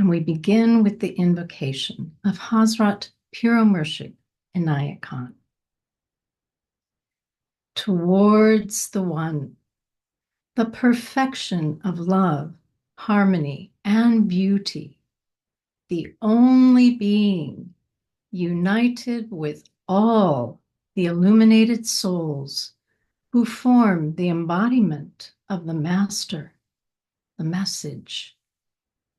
And we begin with the invocation of Hazrat Inayat Khan. Towards the One, the perfection of love, harmony, and beauty, the only being united with all the illuminated souls who form the embodiment of the Master, the message,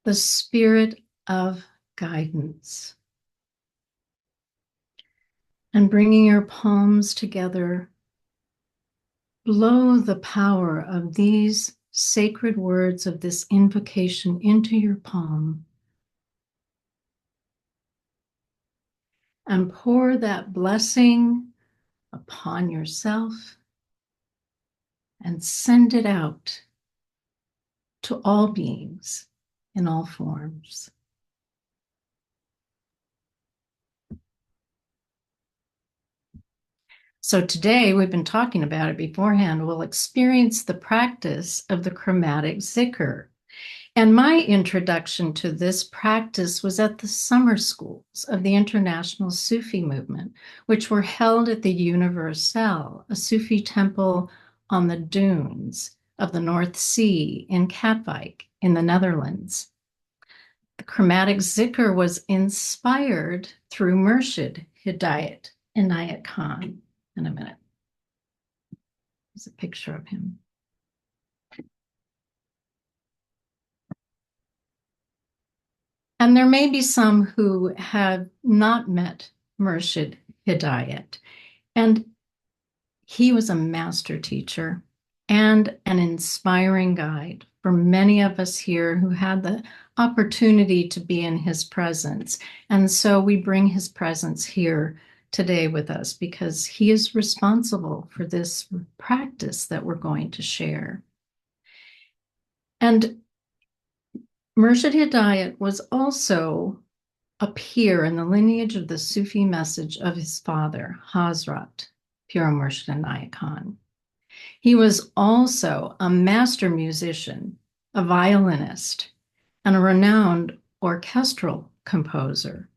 the spirit of guidance. And bringing your palms together, blow the power of these sacred words of this invocation into your palm and pour that blessing upon yourself and send it out to all beings in all forms. So today, we've been talking about it beforehand, we'll experience the practice of the Chromatic Zikar. And my introduction to this practice was at the summer schools of the International Sufi movement, which were held at the Universal, a Sufi temple on the dunes of the North Sea in Katwijk in the Netherlands. The Chromatic Zikar was inspired through Murshid Inayat Khan. In a minute. There's a picture of him. And there may be some who have not met Murshid Hidayat. And he was a master teacher and an inspiring guide for many of us here who had the opportunity to be in his presence. And so we bring his presence here today with us because he is responsible for this practice that we're going to share. And Murshid Hidayat was also a peer in the lineage of the Sufi message of his father, Hazrat Murshid Inayat Khan. He was also a master musician, a violinist, and a renowned orchestral composer.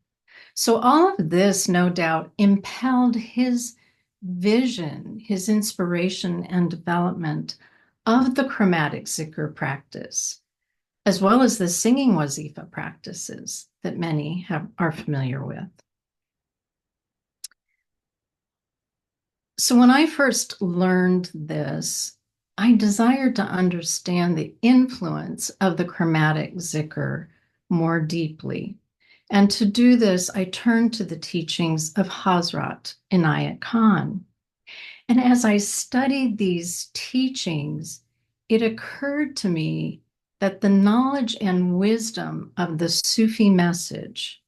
So all of this, no doubt, impelled his vision, his inspiration and development of the Chromatic Zikar practice, as well as the singing wazifa practices that many are familiar with. So when I first learned this, I desired to understand the influence of the Chromatic Zikar more deeply. And to do this, I turned to the teachings of Hazrat Inayat Khan. And as I studied these teachings, it occurred to me that the knowledge and wisdom of the Sufi message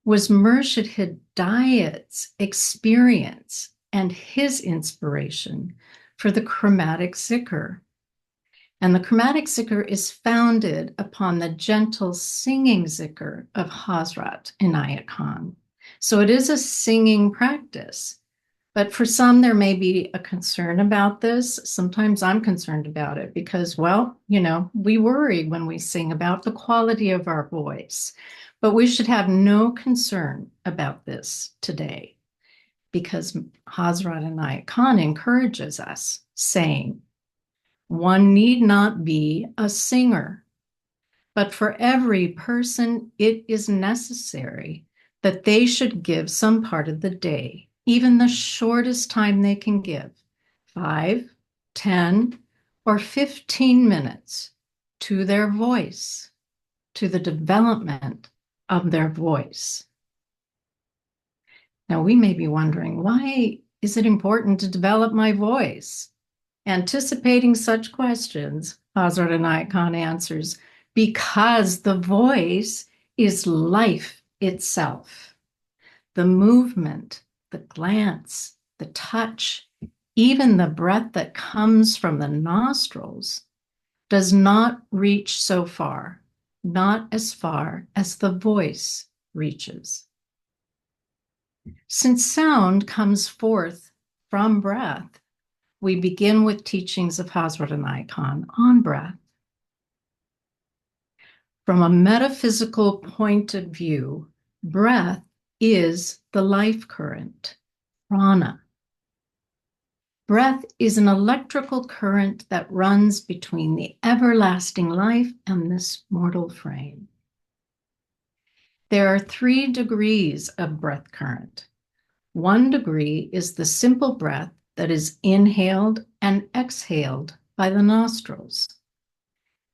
was Murshid Hidayat's experience and his inspiration for the Chromatic Zikar. And the Chromatic Zikar is founded upon the gentle singing zikr of Hazrat Inayat Khan. So it is a singing practice. But for some, there may be a concern about this. Sometimes I'm concerned about it because, well, we worry when we sing about the quality of our voice. But we should have no concern about this today because Hazrat Inayat Khan encourages us, saying, one need not be a singer, but for every person it is necessary that they should give some part of the day, even the shortest time they can give, 5, 10, or 15 minutes, to their voice, to the development of their voice. Now, we may be wondering, why is it important to develop my voice? Anticipating such questions, Hazrat Inayat Khan answers, because the voice is life itself. The movement, the glance, the touch, even the breath that comes from the nostrils does not reach so far, not as far as the voice reaches. Since sound comes forth from breath, we begin with teachings of Hazrat Inayat Khan on breath. From a metaphysical point of view, breath is the life current, prana. Breath is an electrical current that runs between the everlasting life and this mortal frame. There are 3 degrees of breath current. 1 degree is the simple breath that is inhaled and exhaled by the nostrils.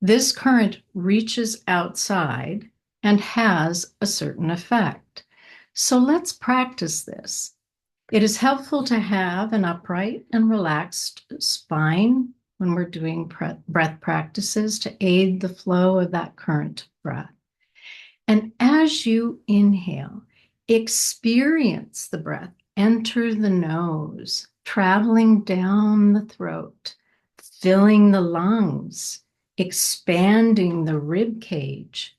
This current reaches outside and has a certain effect. So let's practice this. It is helpful to have an upright and relaxed spine when we're doing breath practices to aid the flow of that current breath. And as you inhale, experience the breath enter the nose, traveling down the throat, filling the lungs, expanding the rib cage,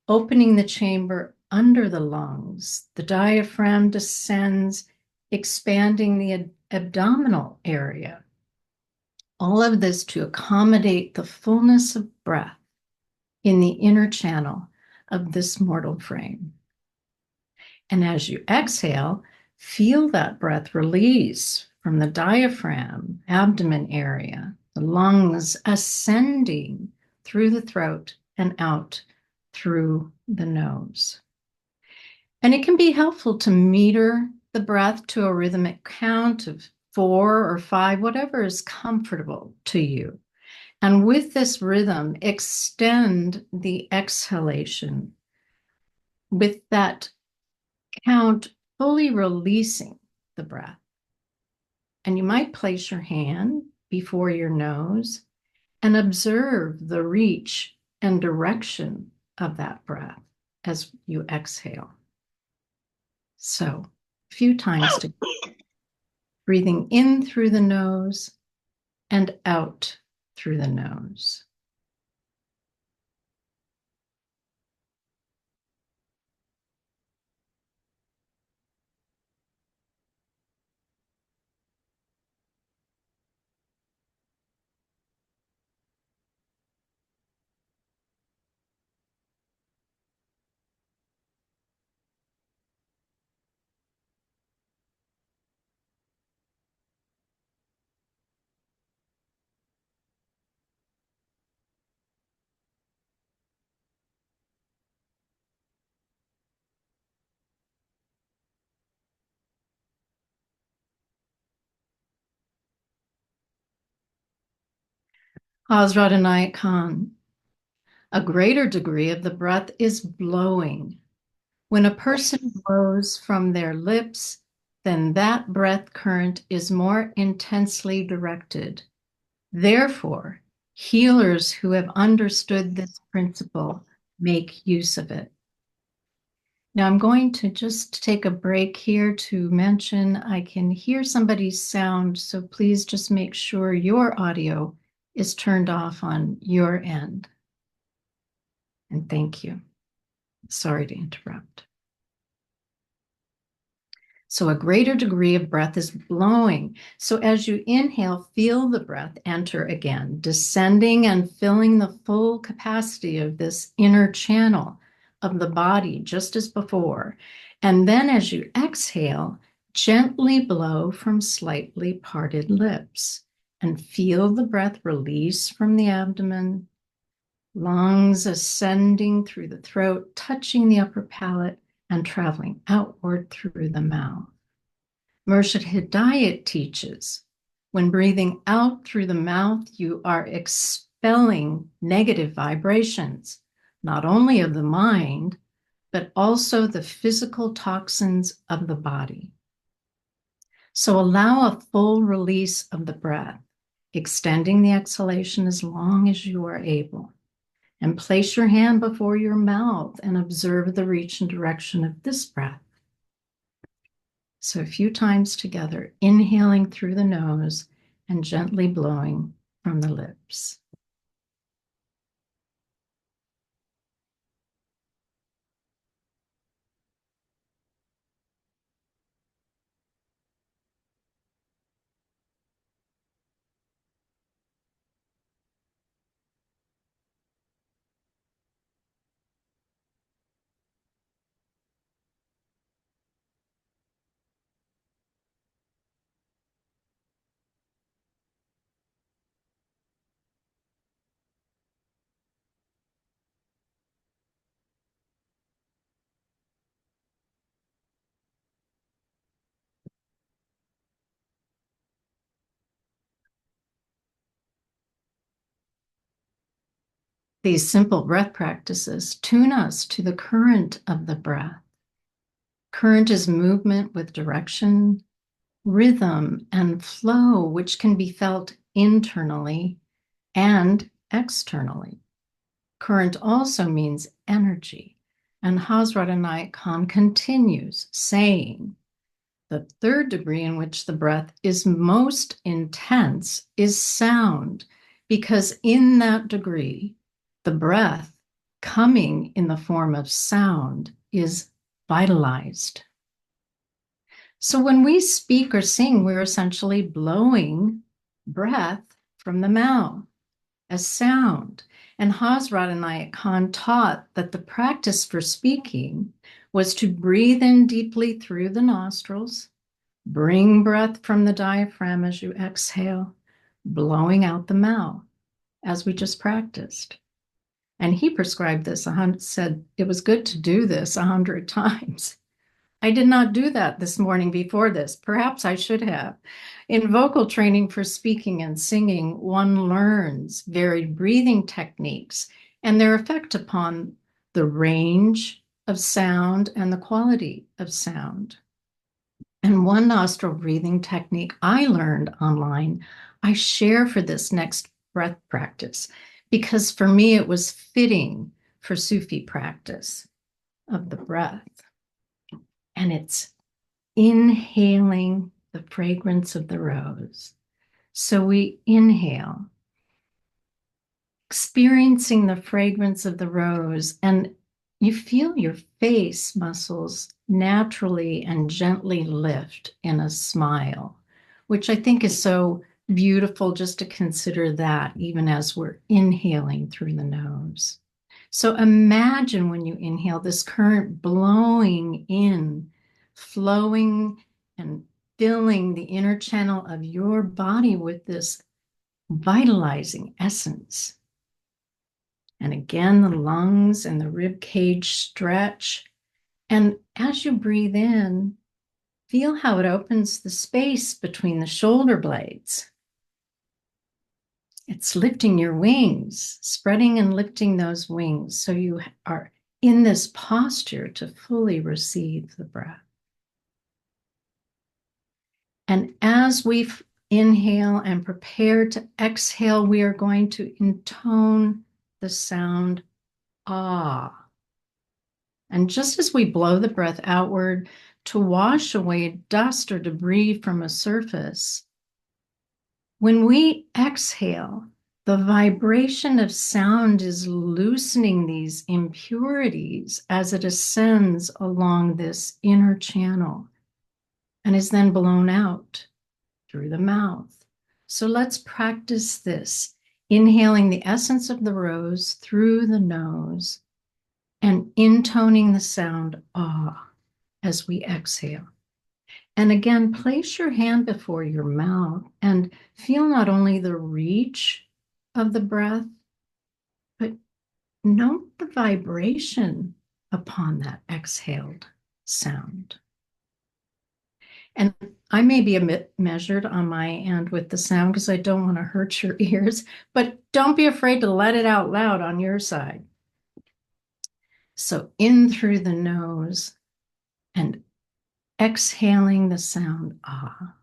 opening the chamber under the lungs. The diaphragm descends, expanding the abdominal area. All of this to accommodate the fullness of breath in the inner channel of this mortal frame. And as you exhale, feel that breath release from the diaphragm, abdomen area, the lungs ascending through the throat and out through the nose. And it can be helpful to meter the breath to a rhythmic count of 4 or 5, whatever is comfortable to you. And with this rhythm, extend the exhalation with that count fully releasing the breath. And you might place your hand before your nose and observe the reach and direction of that breath as you exhale. So, a few times to breathing in through the nose and out through the nose. Hazrat Inayat Khan. A greater degree of the breath is blowing. When a person blows from their lips, then that breath current is more intensely directed. Therefore, healers who have understood this principle make use of it. Now, I'm going to just take a break here to mention I can hear somebody's sound, so please just make sure your audio is turned off on your end. And thank you. Sorry to interrupt. So a greater degree of breath is blowing. So as you inhale, feel the breath enter again, descending and filling the full capacity of this inner channel of the body, just as before. And then as you exhale, gently blow from slightly parted lips and feel the breath release from the abdomen, lungs ascending through the throat, touching the upper palate and traveling outward through the mouth. Murshid Hidayat teaches, when breathing out through the mouth, you are expelling negative vibrations, not only of the mind, but also the physical toxins of the body. So allow a full release of the breath, extending the exhalation as long as you are able. And place your hand before your mouth and observe the reach and direction of this breath. So a few times together, inhaling through the nose and gently blowing from the lips. These simple breath practices tune us to the current of the breath. Current is movement with direction, rhythm, and flow, which can be felt internally and externally. Current also means energy. And Hazrat Inayat Khan continues saying, the third degree in which the breath is most intense is sound, because in that degree, the breath coming in the form of sound is vitalized. So when we speak or sing, we're essentially blowing breath from the mouth as sound. And Hazrat Inayat Khan taught that the practice for speaking was to breathe in deeply through the nostrils, bring breath from the diaphragm as you exhale, blowing out the mouth, as we just practiced. And he prescribed this, said it was good to do this 100 times. I did not do that this morning before this. Perhaps I should have. In vocal training for speaking and singing, one learns varied breathing techniques and their effect upon the range of sound and the quality of sound. And one nostril breathing technique I learned online, I share for this next breath practice, because for me it was fitting for Sufi practice of the breath. And it's inhaling the fragrance of the rose. So we inhale, experiencing the fragrance of the rose, and you feel your face muscles naturally and gently lift in a smile, which I think is so beautiful just to consider that even as we're inhaling through the nose. So imagine when you inhale this current blowing in, flowing and filling the inner channel of your body with this vitalizing essence. And again, the lungs and the rib cage stretch. And as you breathe in, feel how it opens the space between the shoulder blades. It's lifting your wings, spreading and lifting those wings so you are in this posture to fully receive the breath. And as we inhale and prepare to exhale, we are going to intone the sound ah. And just as we blow the breath outward to wash away dust or debris from a surface, when we exhale, the vibration of sound is loosening these impurities as it ascends along this inner channel and is then blown out through the mouth. So let's practice this, inhaling the essence of the rose through the nose and intoning the sound ah as we exhale. And again, place your hand before your mouth and feel not only the reach of the breath, but note the vibration upon that exhaled sound. And I may be a bit measured on my end with the sound because I don't want to hurt your ears, but don't be afraid to let it out loud on your side. So in through the nose and exhaling the sound ah.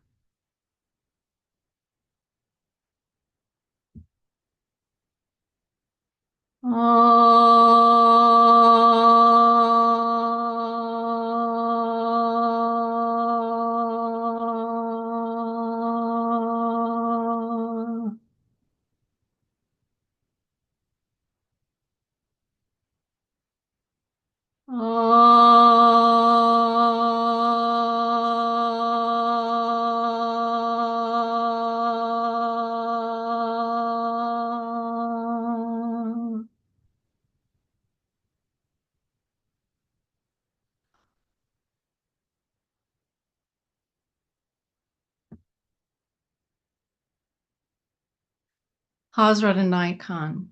Hazrat Inayat Khan.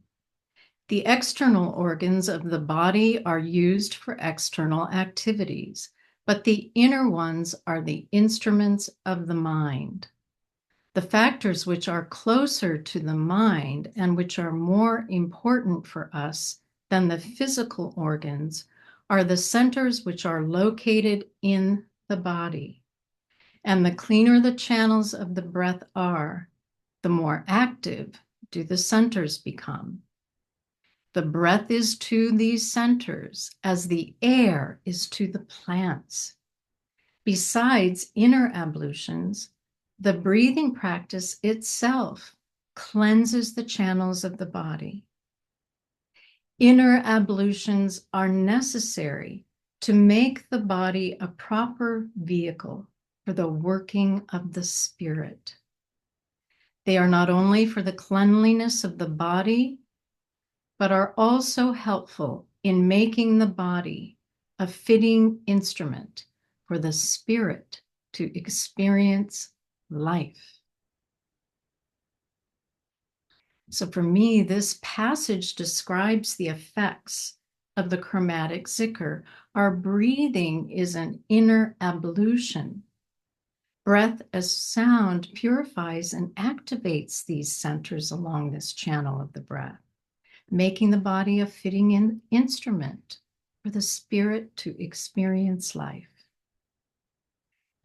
The external organs of the body are used for external activities, but the inner ones are the instruments of the mind. The factors which are closer to the mind and which are more important for us than the physical organs are the centers which are located in the body. And the cleaner the channels of the breath are, the more active do the centers become. The breath is to these centers as the air is to the plants. Besides inner ablutions, the breathing practice itself cleanses the channels of the body. Inner ablutions are necessary to make the body a proper vehicle for the working of the spirit. They are not only for the cleanliness of the body, but are also helpful in making the body a fitting instrument for the spirit to experience life. So for me, this passage describes the effects of the chromatic zikr. Our breathing is an inner ablution. Breath as sound purifies and activates these centers along this channel of the breath, making the body a fitting instrument for the spirit to experience life.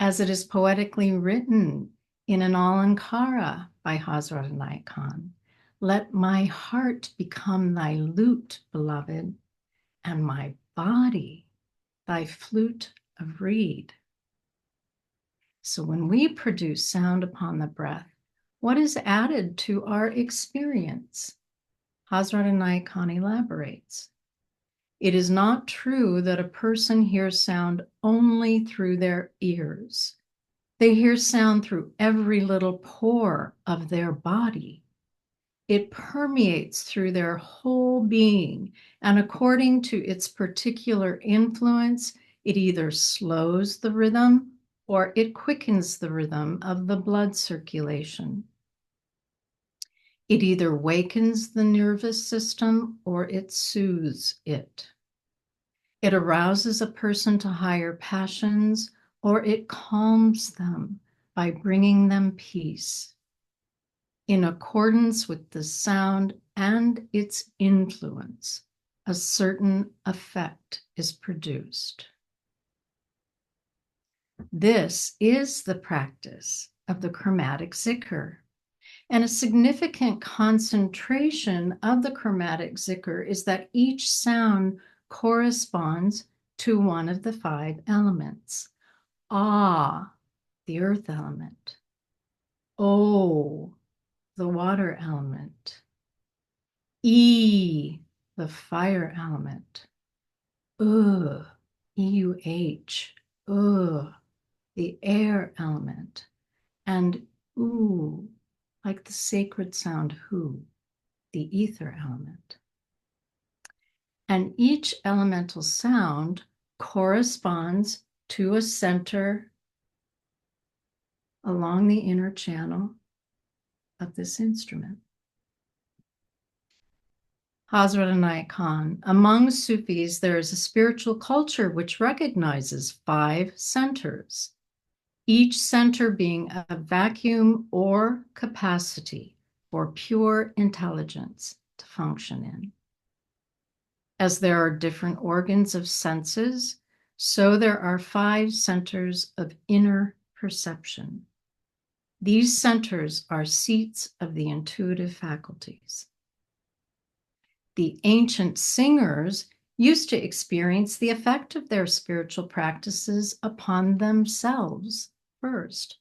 As it is poetically written in an Alankara by Hazrat Inayat Khan, let my heart become thy lute, beloved, and my body thy flute of reed. So when we produce sound upon the breath, what is added to our experience? Hazrat Inayat Khan elaborates. It is not true that a person hears sound only through their ears. They hear sound through every little pore of their body. It permeates through their whole being, and according to its particular influence, it either slows the rhythm or it quickens the rhythm of the blood circulation. It either wakens the nervous system or it soothes it. It arouses a person to higher passions or it calms them by bringing them peace. In accordance with the sound and its influence, a certain effect is produced. This is the practice of the chromatic zikr. And a significant concentration of the chromatic zikr is that each sound corresponds to one of the 5 elements. Ah, the earth element. O, the water element. E, the fire element. E-U-H, the air element. And ooh, like the sacred sound who, the ether element. And each elemental sound corresponds to a center along the inner channel of this instrument. Hazrat Inayat Khan, among Sufis, there is a spiritual culture which recognizes 5 centers, each center being a vacuum or capacity for pure intelligence to function in. As there are different organs of senses, so there are 5 centers of inner perception. These centers are seats of the intuitive faculties. The ancient singers used to experience the effect of their spiritual practices upon themselves first.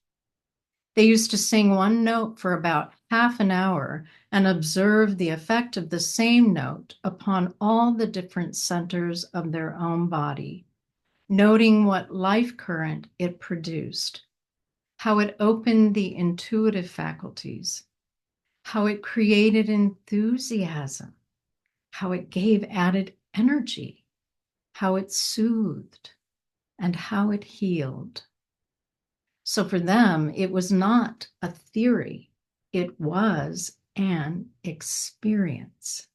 They used to sing one note for about half an hour and observe the effect of the same note upon all the different centers of their own body, noting what life current it produced, how it opened the intuitive faculties, how it created enthusiasm, how it gave added energy, how it soothed, and how it healed. So for them, it was not a theory, it was an experience.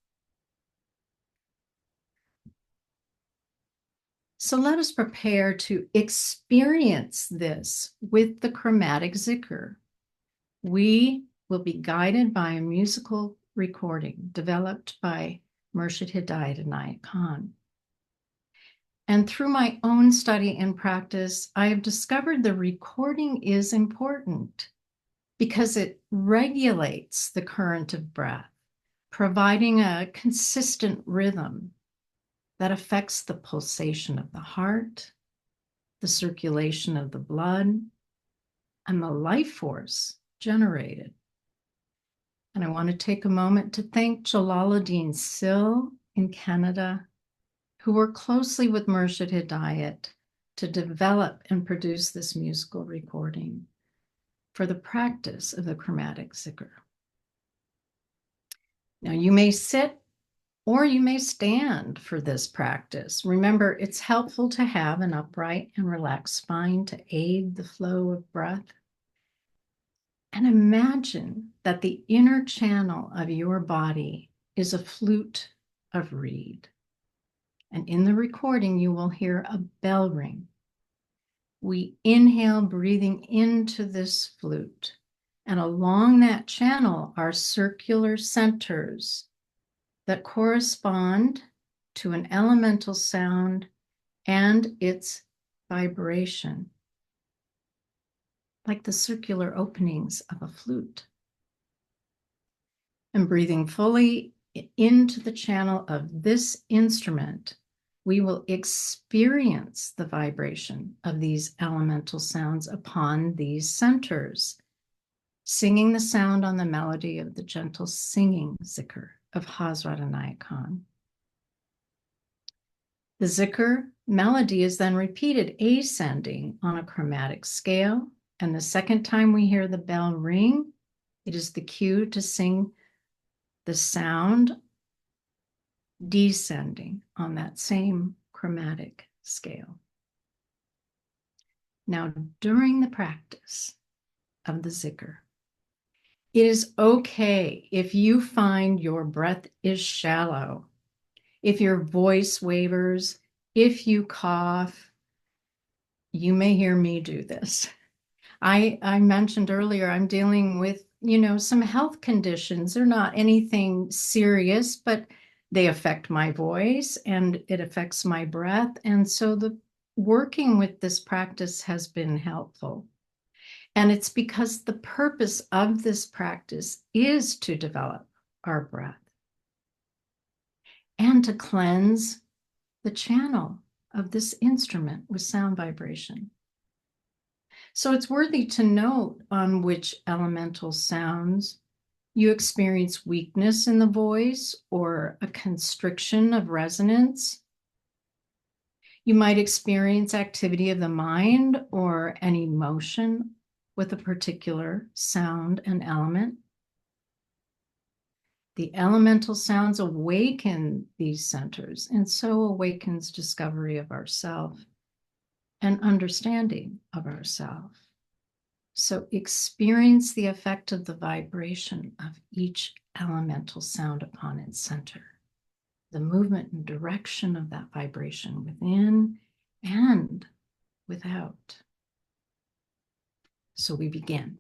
So let us prepare to experience this with the chromatic zikr. We will be guided by a musical recording developed by Murshid Hidayat Inayat Khan. And through my own study and practice, I have discovered the recording is important because it regulates the current of breath, providing a consistent rhythm that affects the pulsation of the heart, the circulation of the blood, and the life force generated. And I want to take a moment to thank Jalaluddin Sill in Canada, who worked closely with Murshid Hidayat to develop and produce this musical recording for the practice of the Chromatic Zikar. Now, you may sit or you may stand for this practice. Remember, it's helpful to have an upright and relaxed spine to aid the flow of breath. And imagine that the inner channel of your body is a flute of reed. And in the recording, you will hear a bell ring. We inhale, breathing into this flute. And along that channel are circular centers that correspond to an elemental sound and its vibration, like the circular openings of a flute. And breathing fully into the channel of this instrument, we will experience the vibration of these elemental sounds upon these centers, singing the sound on the melody of the gentle singing zikr of Hazrat Inayat Khan. The zikr melody is then repeated ascending on a chromatic scale, and the second time we hear the bell ring, it is the cue to sing the sound descending on that same chromatic scale. Now, during the practice of the zikr, it is okay if you find your breath is shallow, if your voice wavers, if you cough. You may hear me do this. I mentioned earlier, I'm dealing with, some health conditions. They're not anything serious, but they affect my voice and it affects my breath. And so the working with this practice has been helpful. And it's because the purpose of this practice is to develop our breath and to cleanse the channel of this instrument with sound vibration. So it's worthy to note on which elemental sounds you experience weakness in the voice or a constriction of resonance. You might experience activity of the mind or an emotion with a particular sound and element. The elemental sounds awaken these centers, and so awakens discovery of ourself and understanding of ourself. So experience the effect of the vibration of each elemental sound upon its center, the movement and direction of that vibration within and without. So we begin.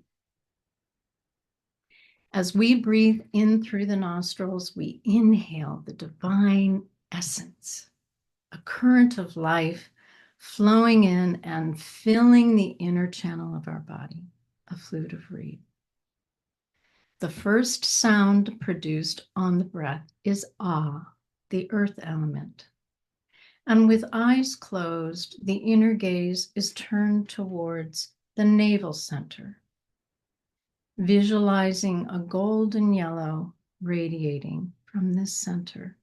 As we breathe in through the nostrils, we inhale the divine essence, a current of life flowing in and filling the inner channel of our body, a flute of reed. The first sound produced on the breath is ah, the earth element. And with eyes closed, the inner gaze is turned towards the navel center, visualizing a golden yellow radiating from this center.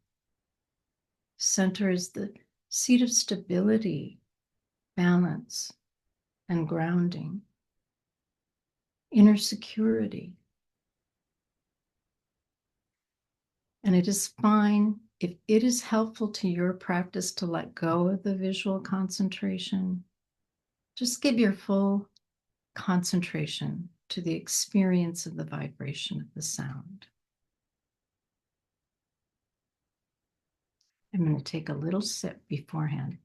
Center is the seat of stability, balance, and grounding, inner security. And it is fine if it is helpful to your practice to let go of the visual concentration. Just give your full concentration to the experience of the vibration of the sound. I'm going to take a little sip beforehand.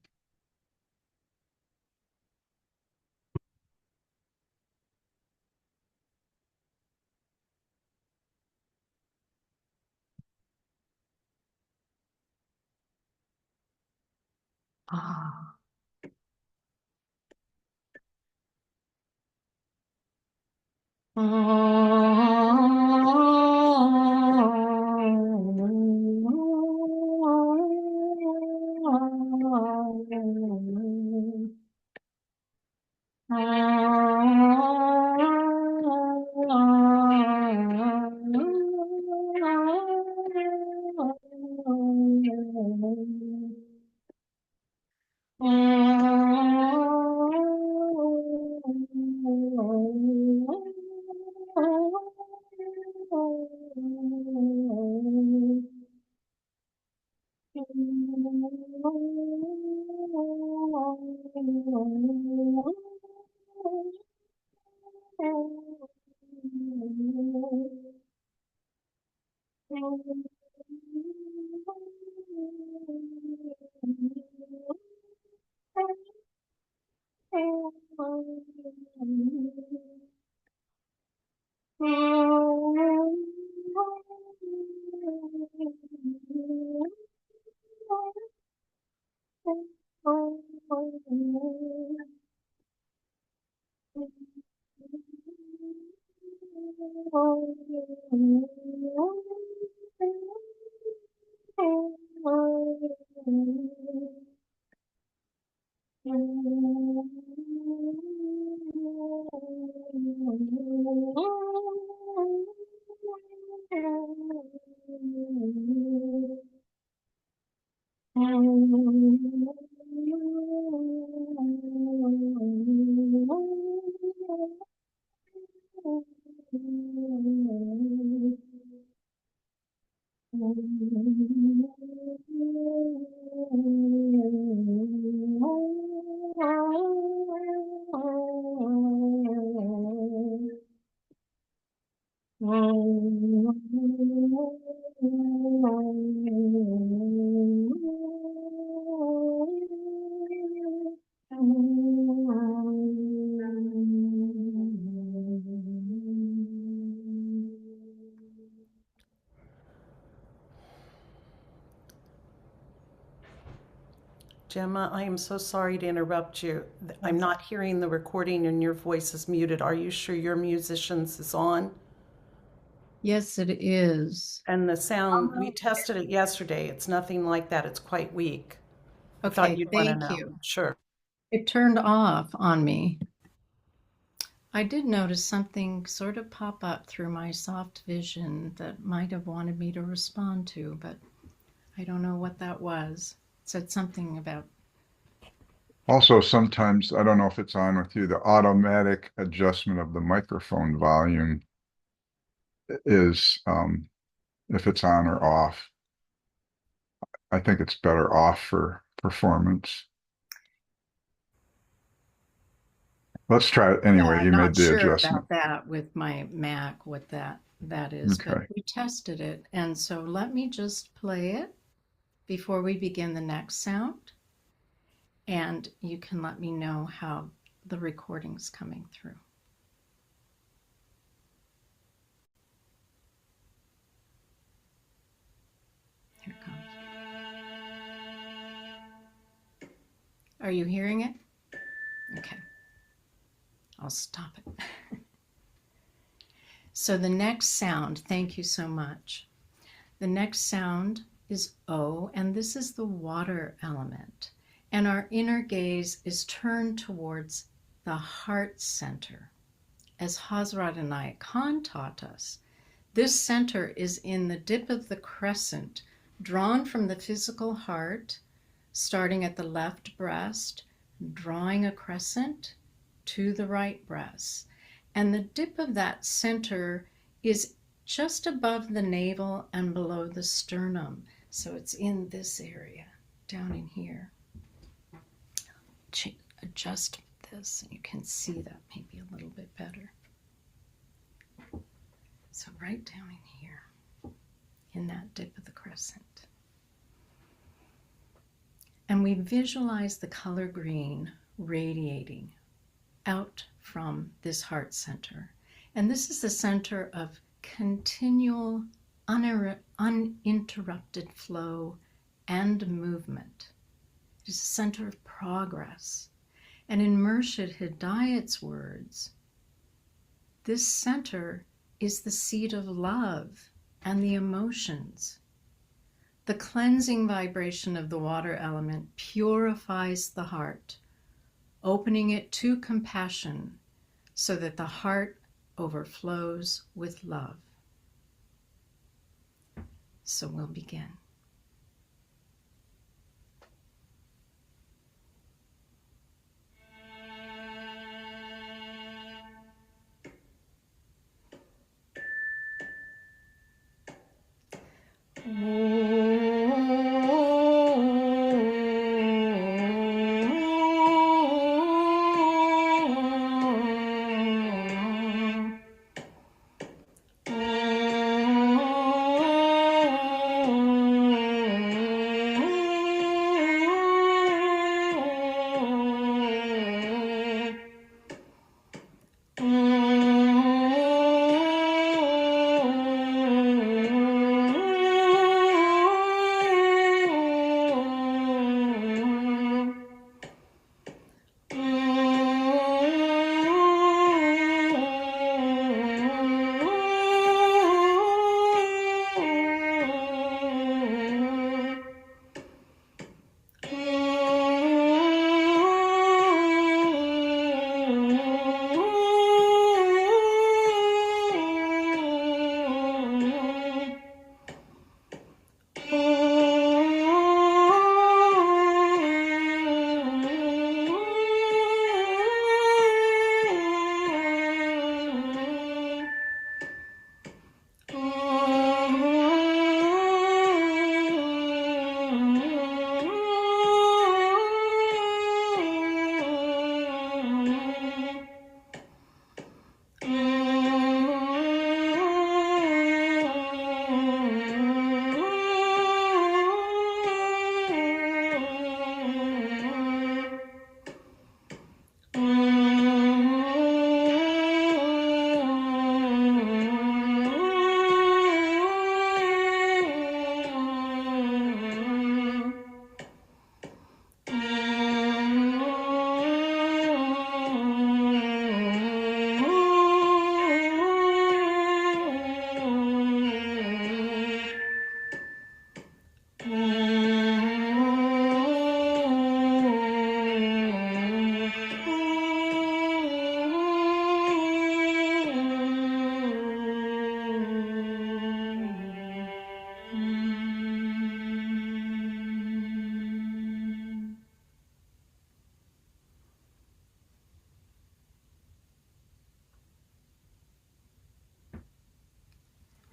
Ah. Gemma, I am so sorry to interrupt you. I'm not hearing the recording and your voice is muted. Are you sure your musicians is on? Yes, it is. And the sound, we tested it yesterday. It's nothing like that. It's quite weak. I thought Okay, you'd want to thank know. you. Sure. It turned off on me. I did notice something sort of pop up through my soft vision that might have wanted me to respond to, but I don't know what that was. It said something about, Also, sometimes, I don't know if it's on with you, the automatic adjustment of the microphone volume is, if it's on or off. I think it's better off for performance. Let's try it yeah, anyway. I'm You not made the sure adjustment. about that with my Mac, what that is, but Okay. we tested it. And so let me just play it before we begin the next sound, and you can let me know how the recording's coming through. Here it comes. Are you hearing it? Okay. I'll stop it. So the next sound, thank you so much. The next sound is O, and this is the water element. And our inner gaze is turned towards the heart center. As Hazrat Inayat Khan taught us, this center is in the dip of the crescent, drawn from the physical heart, starting at the left breast, drawing a crescent to the right breast. And the dip of that center is just above the navel and below the sternum. So it's in this area, down in here. Adjust this, and you can see that maybe a little bit better. So right down in here, in that dip of the crescent. And we visualize the color green radiating out from this heart center. And this is the center of continual, uninterrupted flow and movement. It is a center of progress. And in Murshid Hidayat's words, this center is the seat of love and the emotions. The cleansing vibration of the water element purifies the heart, opening it to compassion so that the heart overflows with love. So we'll begin.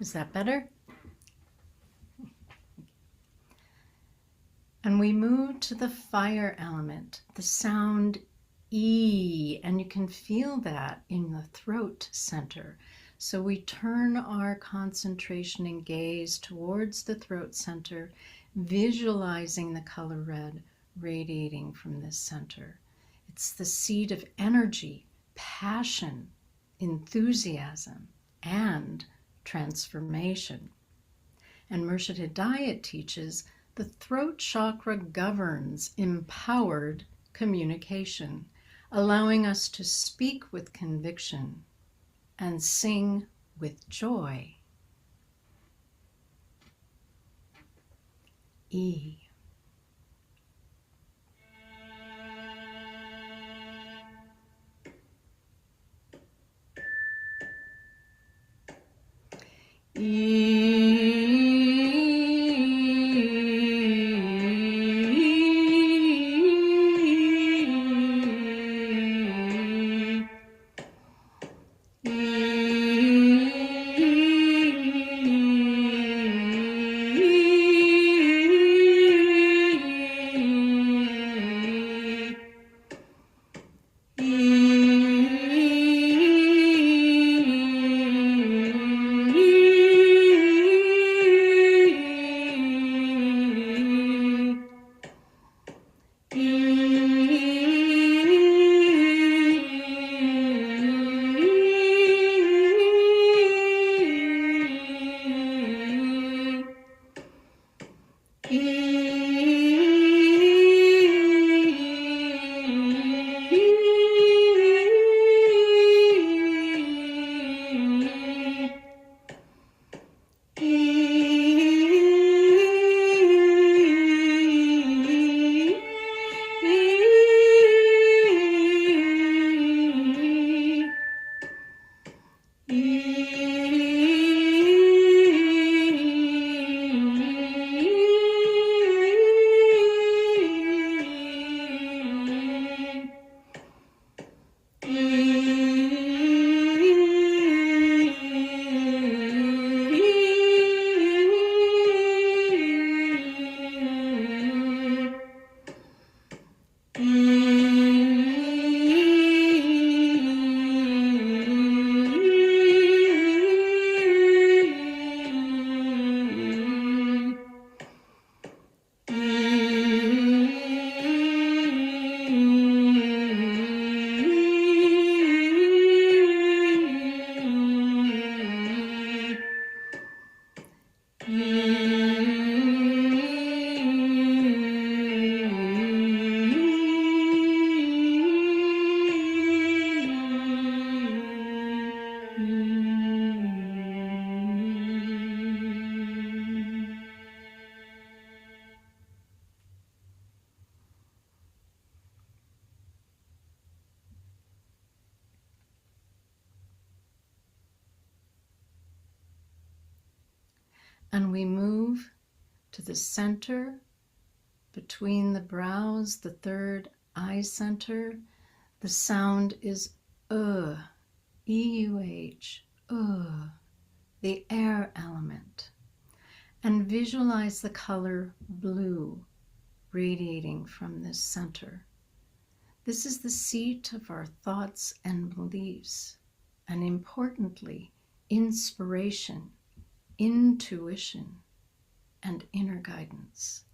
Is that better? And we move to the fire element, the sound E, and you can feel that in the throat center. So we turn our concentration and gaze towards the throat center, visualizing the color red radiating from this center. It's the seat of energy, passion, enthusiasm, and transformation. And Murshid Hidayat teaches the throat chakra governs empowered communication, allowing us to speak with conviction and sing with joy. E. And we move to the center between the brows, the third eye center. The sound is E-U-H, the air element. And visualize the color blue radiating from this center. This is the seat of our thoughts and beliefs, and importantly, inspiration, intuition, and inner guidance.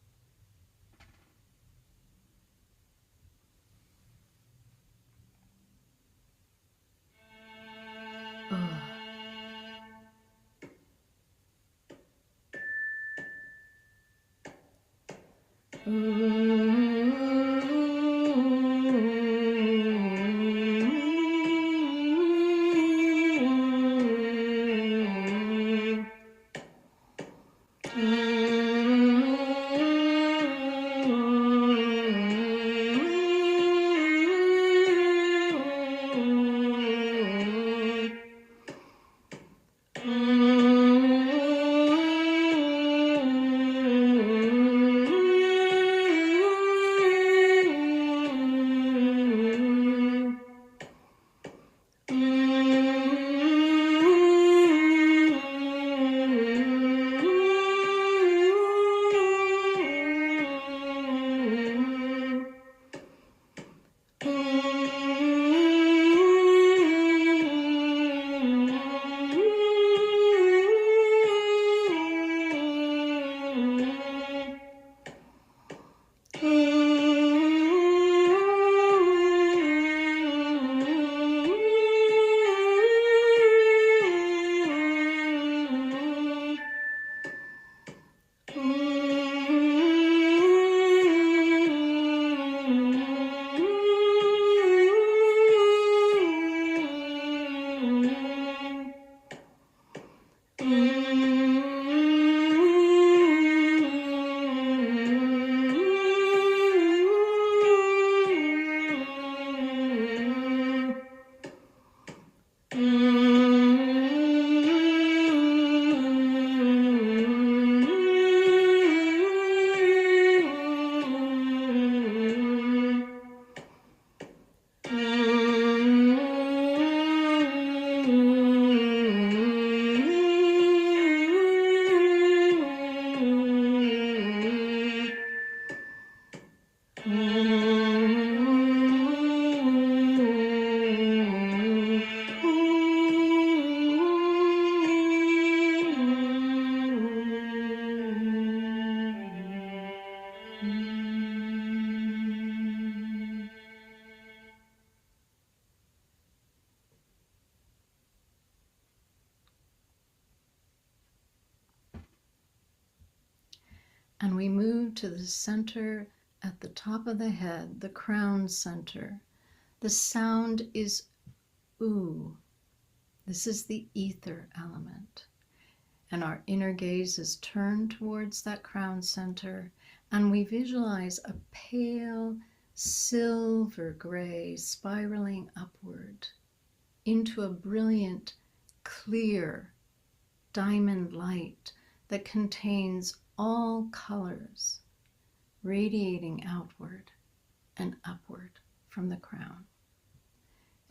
And we move to the center at the top of the head, the crown center. The sound is ooh. This is the ether element. And our inner gaze is turned towards that crown center, and we visualize a pale silver gray spiraling upward into a brilliant, clear diamond light that contains all colors, radiating outward and upward from the crown.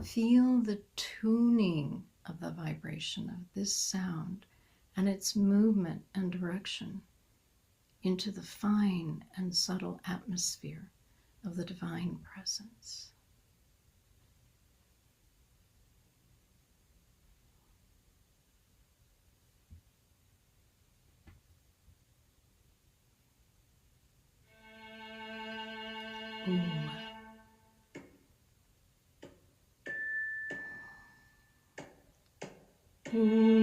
Feel the tuning of the vibration of this sound and its movement and direction into the fine and subtle atmosphere of the divine presence. Ooh.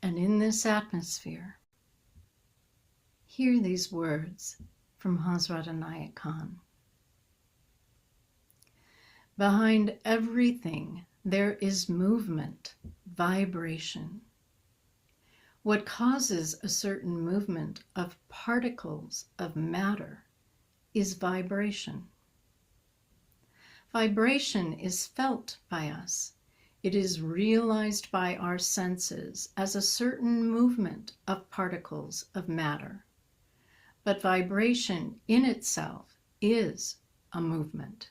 And in this atmosphere, hear these words from Hazrat Inayat Khan. Behind everything, there is movement, vibration. What causes a certain movement of particles of matter is vibration. Vibration is felt by us. It is realized by our senses as a certain movement of particles of matter. But vibration in itself is a movement.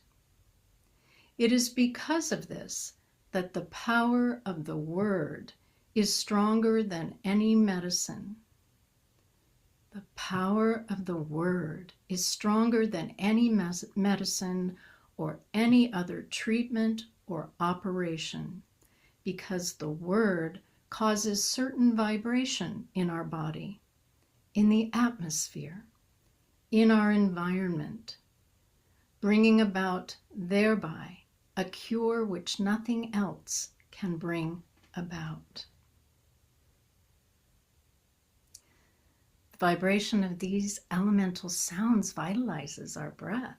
It is because of this that the power of the word is stronger than any medicine. The power of the word is stronger than any medicine or any other treatment or operation, because the word causes certain vibration in our body, in the atmosphere, in our environment, bringing about thereby a cure which nothing else can bring about. The vibration of these elemental sounds vitalizes our breath.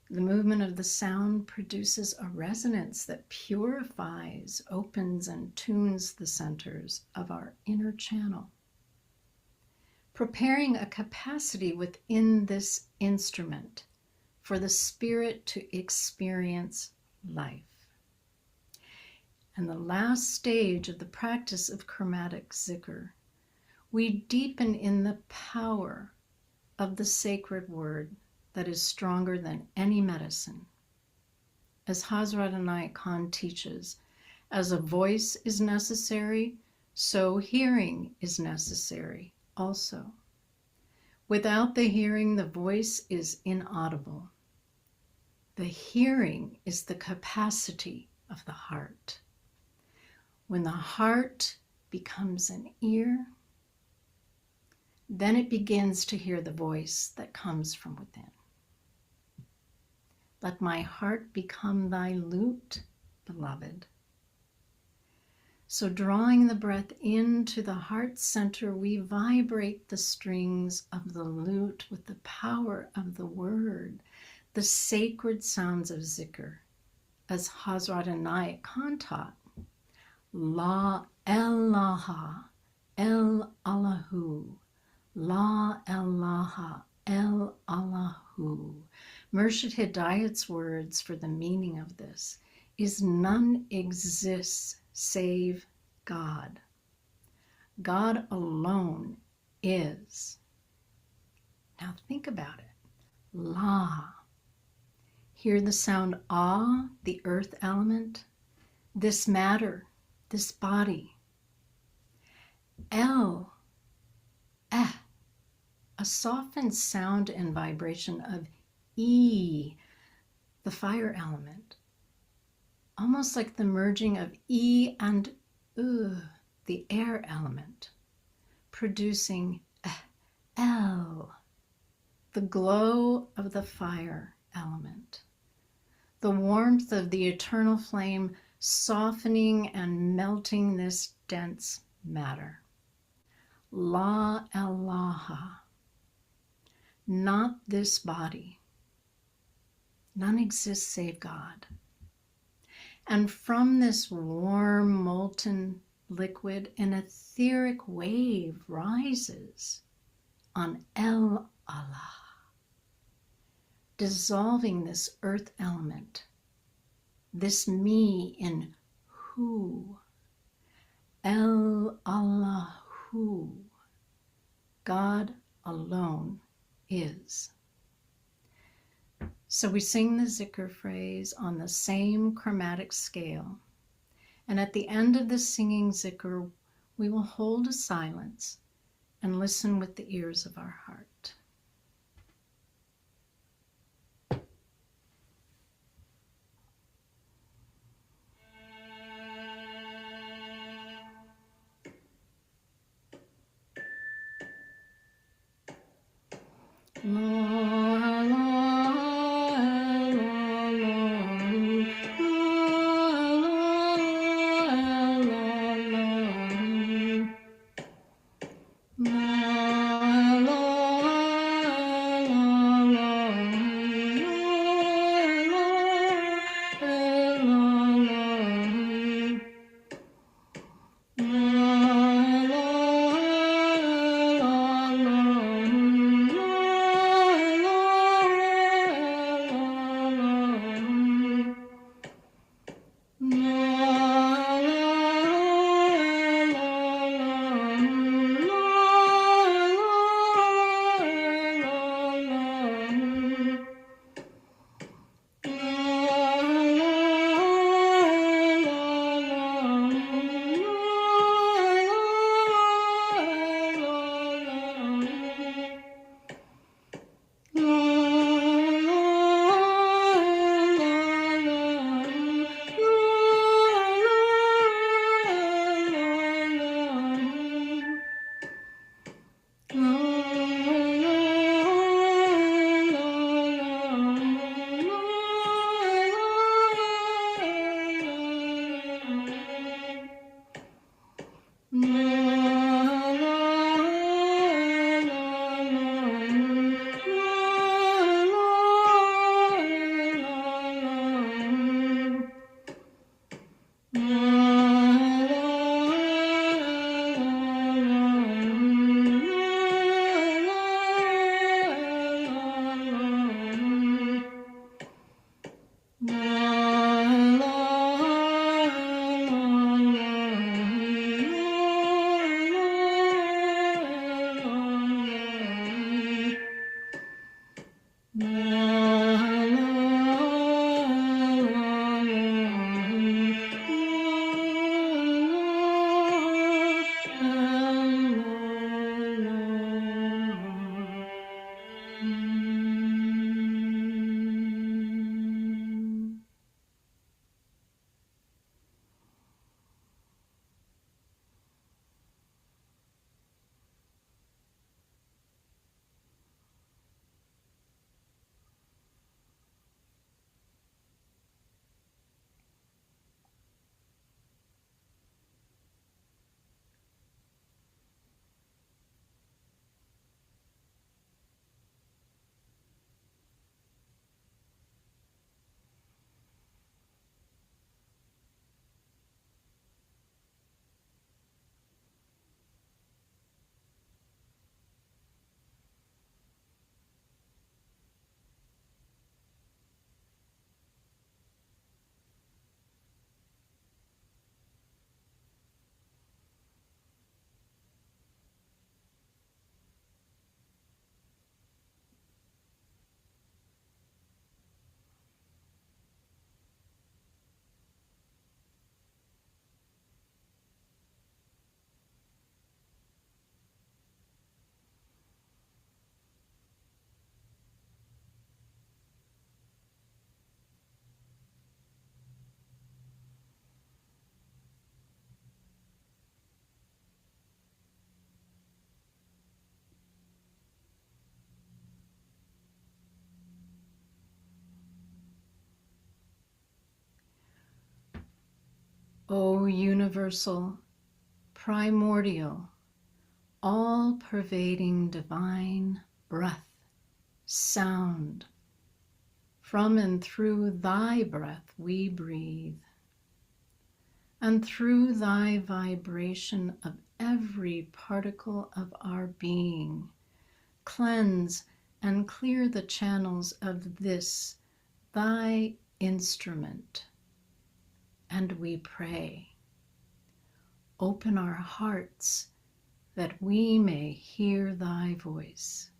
The movement of the sound produces a resonance that purifies, opens, and tunes the centers of our inner channel, preparing a capacity within this instrument for the spirit to experience life. And the last stage of the practice of Chromatic Zikar, we deepen in the power of the sacred word that is stronger than any medicine. As Hazrat Inayat Khan teaches, as a voice is necessary, so hearing is necessary also. Without the hearing, the voice is inaudible. The hearing is the capacity of the heart. When the heart becomes an ear, then it begins to hear the voice that comes from within. Let my heart become thy lute, beloved. So drawing the breath into the heart center, we vibrate the strings of the lute with the power of the word, the sacred sounds of zikr, as Hazrat Inayat Khan taught. La ilaha el Allahu, la ilaha el Allahu. Murshid Hidayat's words for the meaning of this is none exists save God. God alone is. Now think about it. La. Hear the sound ah, the earth element, this matter, this body. El, eh, a softened sound and vibration of E, the fire element, almost like the merging of E and U, the air element, producing L, the glow of the fire element, the warmth of the eternal flame softening and melting this dense matter. La ilaha, not this body. None exists save God. And from this warm, molten liquid, an etheric wave rises on El Allah, dissolving this earth element, this me in Hu, El Allahu, God alone is. So we sing the zikr phrase on the same chromatic scale. And at the end of the singing zikr, we will hold a silence and listen with the ears of our heart. La, la, universal, primordial, all-pervading divine breath, sound. From and through thy breath we breathe, and through thy vibration of every particle of our being, cleanse and clear the channels of this, thy instrument. And we pray, open our hearts that we may hear thy voice,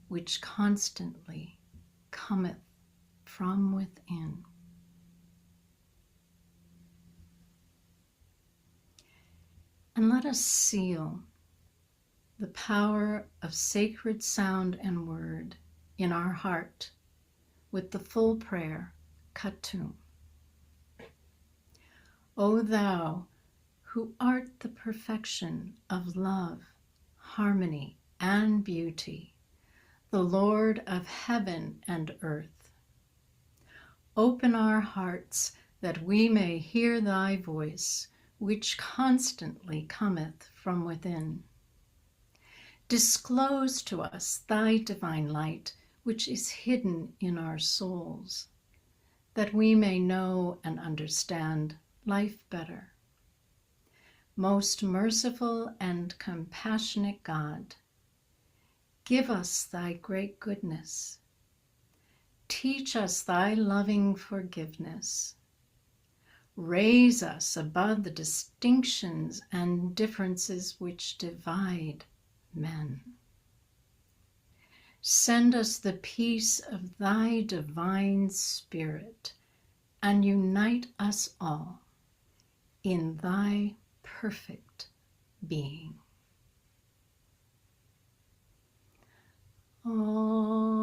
which constantly cometh from within. And let us seal the power of sacred sound and word in our heart with the full prayer, Khatum. O thou who art the perfection of love, harmony, and beauty, the Lord of heaven and earth, open our hearts that we may hear thy voice, which constantly cometh from within. Disclose to us thy divine light, which is hidden in our souls, that we may know and understand life better. Most merciful and compassionate God, give us thy great goodness. Teach us thy loving forgiveness. Raise us above the distinctions and differences which divide men. Send us the peace of thy divine Spirit, and unite us all in thy perfect being. Om.